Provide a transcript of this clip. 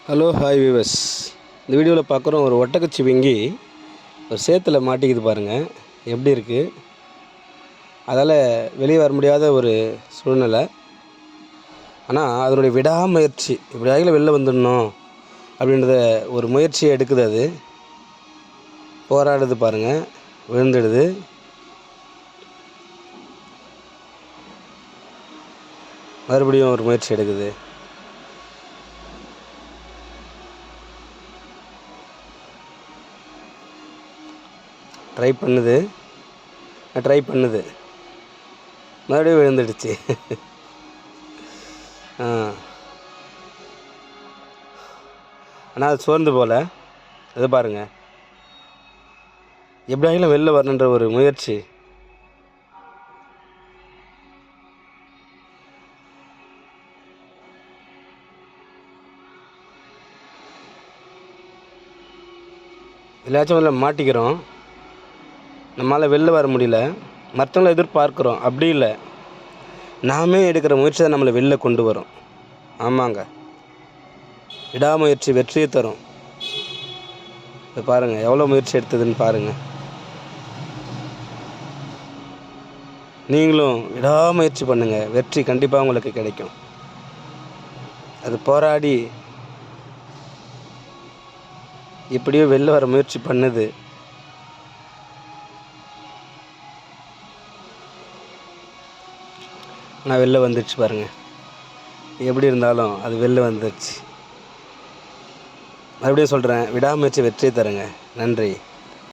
Hello hi viewers. இந்த வீடியோவில் பார்க்குறோம், ஒரு ஒட்டகச்சிவிங்கி ஒரு சேத்துல மாட்டிக்குது பாருங்கள், எப்படி இருக்குது. அதால் வெளியே வர முடியாத ஒரு சூழ்நிலை. ஆனால் அதனுடைய விடாமுயற்சி, எப்படியாவது வெளில வந்துடணும் அப்படின்றத ஒரு முயற்சியை எடுக்குது. அது போராடுது பாருங்கள், விழுந்துடுது. மறுபடியும் ஒரு முயற்சி எடுக்குது. ட்ரை பண்ணுது, மறுபடியும் விழுந்துடுச்சு. ஆனால் அது சோர்ந்து போல். இது பாருங்கள், எப்படியாகிலும் வெளில வரணுன்ற ஒரு முயற்சி. எல்லாச்சும் முதல்ல மாட்டிக்கிறோம், நம்மளால் வெளில வர முடியல, மற்றவங்கள எதிர்பார்க்குறோம். அப்படி இல்லை, நாமே எடுக்கிற முயற்சி தான் நம்மளை வெளில கொண்டு வரும். ஆமாங்க, விடாமுயற்சி வெற்றியை தரும். இப்போ பாருங்கள் எவ்வளோ முயற்சி எடுத்ததுன்னு பாருங்கள். நீங்களும் விடாமுயற்சி பண்ணுங்கள், வெற்றி கண்டிப்பாக உங்களுக்கு கிடைக்கும். அது போராடி எப்படியோ வெளில வர முயற்சி பண்ணுது. ஆனால் வெளில வந்துடுச்சு பாருங்கள். எப்படி இருந்தாலும் அது வெளில வந்துடுச்சு. மறுபடியும் சொல்கிறேன், விடாமுயற்சி வெற்றியை தருங்க. நன்றி.